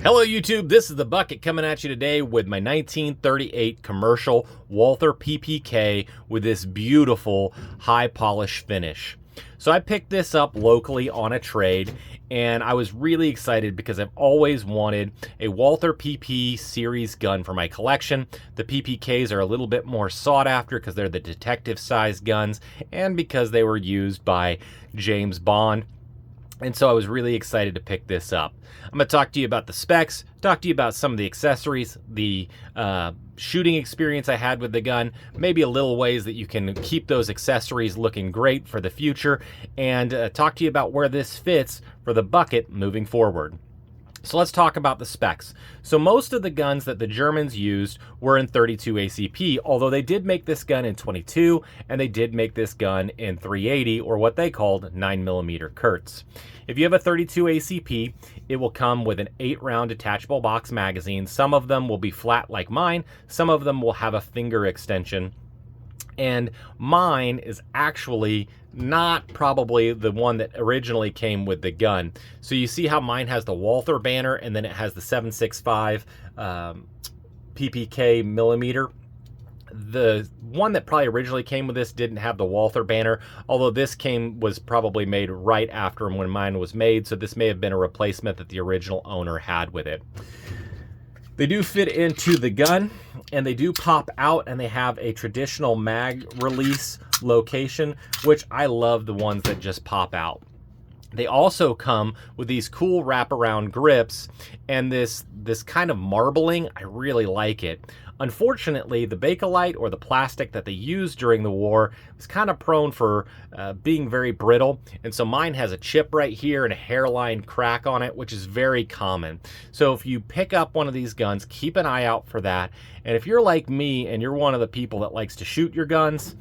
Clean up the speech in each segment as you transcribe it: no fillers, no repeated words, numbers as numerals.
Hello YouTube, this is the Bucket coming at you today with my 1938 commercial Walther PPK with this beautiful high polish finish. So I picked this up locally on a trade and I was really excited because I've always wanted a Walther PP series gun for my collection. The PPKs are a little bit more sought after because they're the detective sized guns and because they were used by James Bond. And so I was really excited to pick this up. I'm going to talk to you about the specs, talk to you about some of the accessories, the shooting experience I had with the gun, maybe a little ways that you can keep those accessories looking great for the future, and talk to you about where this fits for the Bucket moving forward. So let's talk about the specs. So most of the guns that the Germans used were in 32 ACP, although they did make this gun in 22, and they did make this gun in 380, or what they called 9mm Kurz. If you have a 32 ACP, it will come with an 8-round detachable box magazine. Some of them will be flat like mine, some of them will have a finger extension. And mine is actually not probably the one that originally came with the gun. So you see how mine has the Walther banner and then it has the 765 PPK millimeter. The one that probably originally came with this didn't have the Walther banner, although this was probably made right after when mine was made, so this may have been a replacement that the original owner had with it. They do fit into the gun and they do pop out, and they have a traditional mag release location, which I love the ones that just pop out. They also come with these cool wraparound grips and this kind of marbling. I really like it. Unfortunately, the Bakelite, or the plastic that they used during the war, was kind of prone for being very brittle, and so mine has a chip right here and a hairline crack on it, which is very common. So if you pick up one of these guns, keep an eye out for that. And if you're like me and you're one of the people that likes to shoot your guns,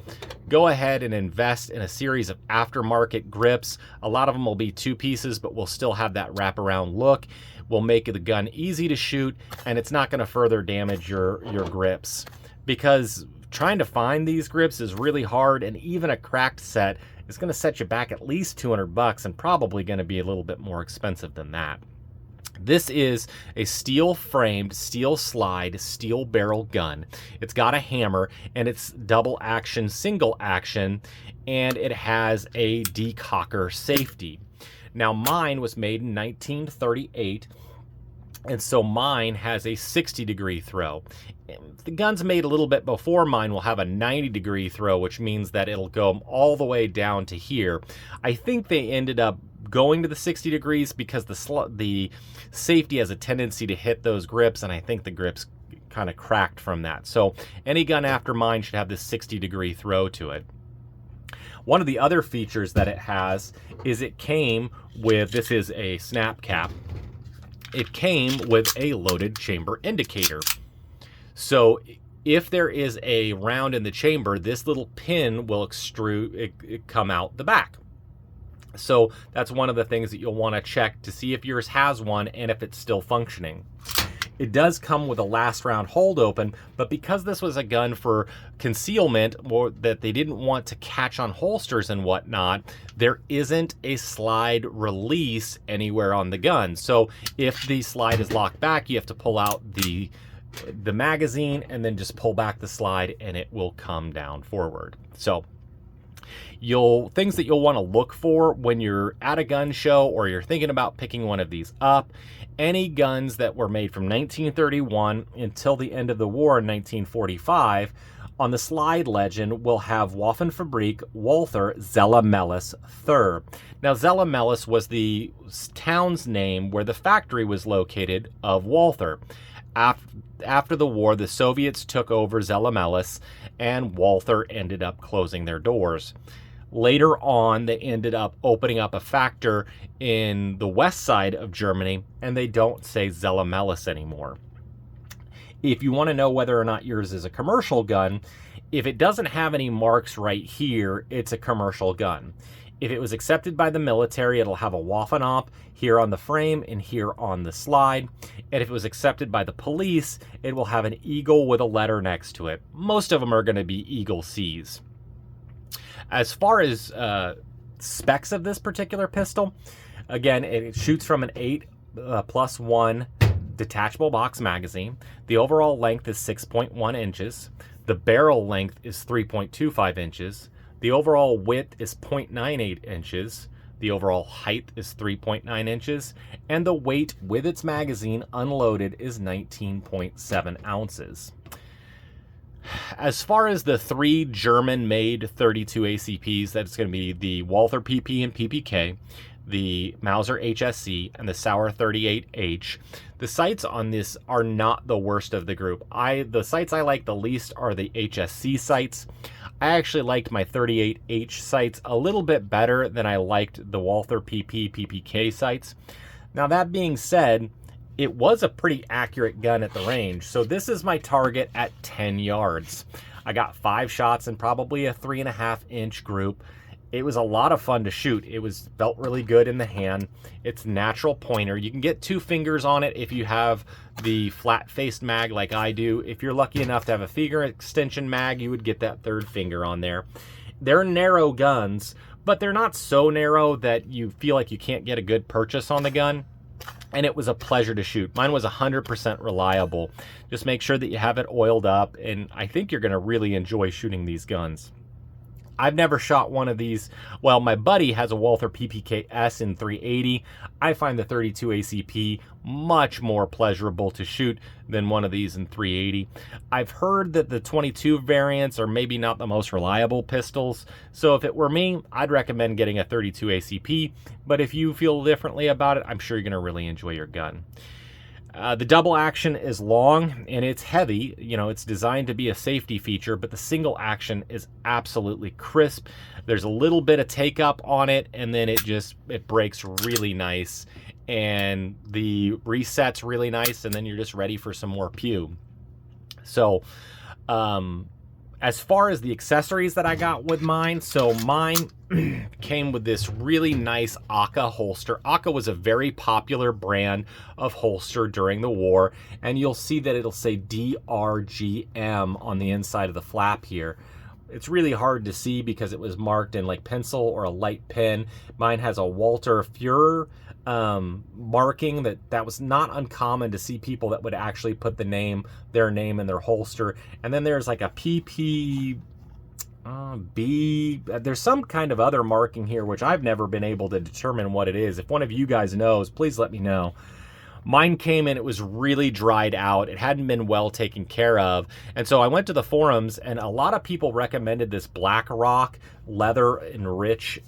go ahead and invest in a series of aftermarket grips. A lot of them will be 2 pieces, but will still have that wraparound look. Will make the gun easy to shoot, and it's not going to further damage your grips, because trying to find these grips is really hard, and even a cracked set is going to set you back at least $200 and probably going to be a little bit more expensive than that. This is a steel framed, steel slide, steel barrel gun. It's got a hammer and it's double action, single action, and it has a decocker safety. Now mine was made in 1938, and so mine has a 60-degree throw. The gun's made a little bit before mine will have a 90-degree throw, which means that it'll go all the way down to here. I think they ended up going to the 60 degrees because the safety has a tendency to hit those grips, and I think the grips kind of cracked from that. So any gun after mine should have this 60-degree throw to it. One of the other features that it has is it came with, this is a snap cap, it came with a loaded chamber indicator. So if there is a round in the chamber, this little pin will come out the back. So that's one of the things that you'll want to check to see if yours has one and if it's still functioning. It does come with a last round hold open, but because this was a gun for concealment, or that they didn't want to catch on holsters and whatnot, there isn't a slide release anywhere on the gun. So if the slide is locked back, you have to pull out the magazine and then just pull back the slide and it will come down forward. So things that you'll want to look for when you're at a gun show or you're thinking about picking one of these up: any guns that were made from 1931 until the end of the war in 1945, on the slide legend will have Waffenfabrik Walther Zella-Melles III. Now Zella-Melles was the town's name where the factory was located of Walther. After the war, the Soviets took over Zella-Melles and Walther ended up closing their doors. Later on, they ended up opening up a factory in the west side of Germany, and they don't say Zella-Melles anymore. If you want to know whether or not yours is a commercial gun, if it doesn't have any marks right here, it's a commercial gun. If it was accepted by the military, it'll have a Waffenop here on the frame and here on the slide. And if it was accepted by the police, it will have an eagle with a letter next to it. Most of them are going to be Eagle C's. As far as specs of this particular pistol, again, it shoots from an 8+1 detachable box magazine. The overall length is 6.1 inches. The barrel length is 3.25 inches. The overall width is 0.98 inches. The overall height is 3.9 inches. And the weight with its magazine unloaded is 19.7 ounces. As far as the 3 German-made 32 ACPs, that's going to be the Walther PP and PPK, the Mauser HSC, and the Sauer 38H. The sights on this are not the worst of the group. The sights I like the least are the HSC sights. I actually liked my 38H sights a little bit better than I liked the Walther PP PPK sights. Now that being said, it was a pretty accurate gun at the range. So this is my target at 10 yards. I got 5 shots in probably a 3.5 inch group. It was a lot of fun to shoot. Felt really good in the hand. It's natural pointer. You can get 2 fingers on it if you have the flat-faced mag like I do. If you're lucky enough to have a finger extension mag, you would get that 3rd finger on there. They're narrow guns, but they're not so narrow that you feel like you can't get a good purchase on the gun. And it was a pleasure to shoot. Mine was 100% reliable. Just make sure that you have it oiled up, and I think you're going to really enjoy shooting these guns. I've never shot one of these. Well, my buddy has a Walther PPK S in 380. I find the 32 ACP much more pleasurable to shoot than one of these in 380. I've heard that the 22 variants are maybe not the most reliable pistols. So if it were me, I'd recommend getting a 32 ACP. But if you feel differently about it, I'm sure you're going to really enjoy your gun. The double action is long and it's heavy. You know, it's designed to be a safety feature, but the single action is absolutely crisp. There's a little bit of take up on it, and then it breaks really nice, and the reset's really nice, and then you're just ready for some more pew. So, as far as the accessories that I got with mine, so mine came with this really nice Akah holster. Akah was a very popular brand of holster during the war, and you'll see that it'll say DRGM on the inside of the flap here. It's really hard to see because it was marked in like pencil or a light pen. Mine has a Walter Führer marking that was not uncommon to see people that would actually put their name in their holster. And then there's like a PP B. There's some kind of other marking here which I've never been able to determine what it is. If one of you guys knows, please let me know. Mine came in, it was really dried out. It hadn't been well taken care of. And so I went to the forums, and a lot of people recommended this Blackrock Leather Rich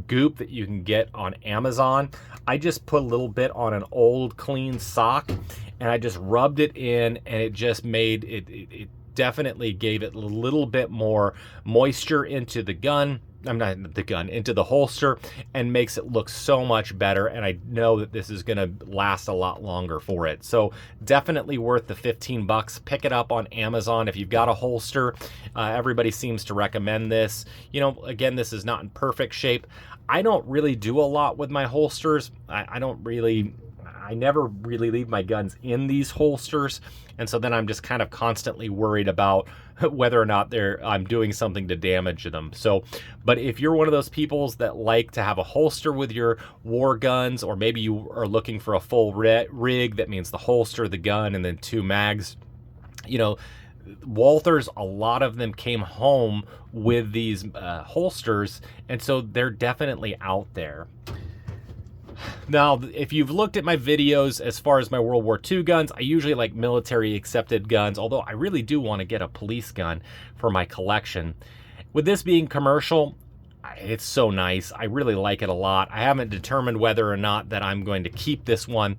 goop that you can get on Amazon. I just put a little bit on an old clean sock, and I just rubbed it in, and it just made it definitely gave it a little bit more moisture into the gun. Into the holster, and makes it look so much better. And I know that this is going to last a lot longer for it. So definitely worth the 15 bucks. Pick it up on Amazon if you've got a holster. Everybody seems to recommend this. You know, again, this is not in perfect shape. I don't really do a lot with my holsters. I never really leave my guns in these holsters, and so then I'm just kind of constantly worried about whether or not I'm doing something to damage them. So, but if you're one of those people that like to have a holster with your war guns, or maybe you are looking for a full rig, that means the holster, the gun, and then 2 mags, you know, Walthers, a lot of them came home with these holsters, and so they're definitely out there. Now, if you've looked at my videos as far as my World War II guns, I usually like military accepted guns, although I really do want to get a police gun for my collection. With this being commercial, it's so nice. I really like it a lot. I haven't determined whether or not that I'm going to keep this one.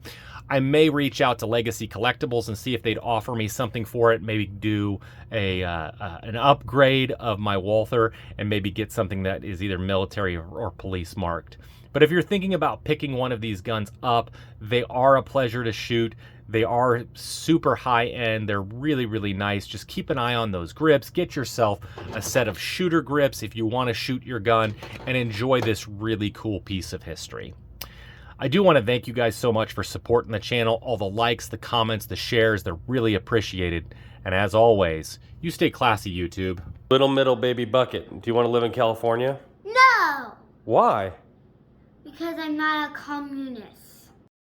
I may reach out to Legacy Collectibles and see if they'd offer me something for it, maybe do an upgrade of my Walther, and maybe get something that is either military or police marked. But if you're thinking about picking one of these guns up, they are a pleasure to shoot. They are super high end. They're really, really nice. Just keep an eye on those grips. Get yourself a set of shooter grips if you want to shoot your gun, and enjoy this really cool piece of history. I do want to thank you guys so much for supporting the channel. All the likes, the comments, the shares, they're really appreciated. And as always, you stay classy, YouTube. Little middle baby bucket. Do you want to live in California? No! Why? Because I'm not a communist.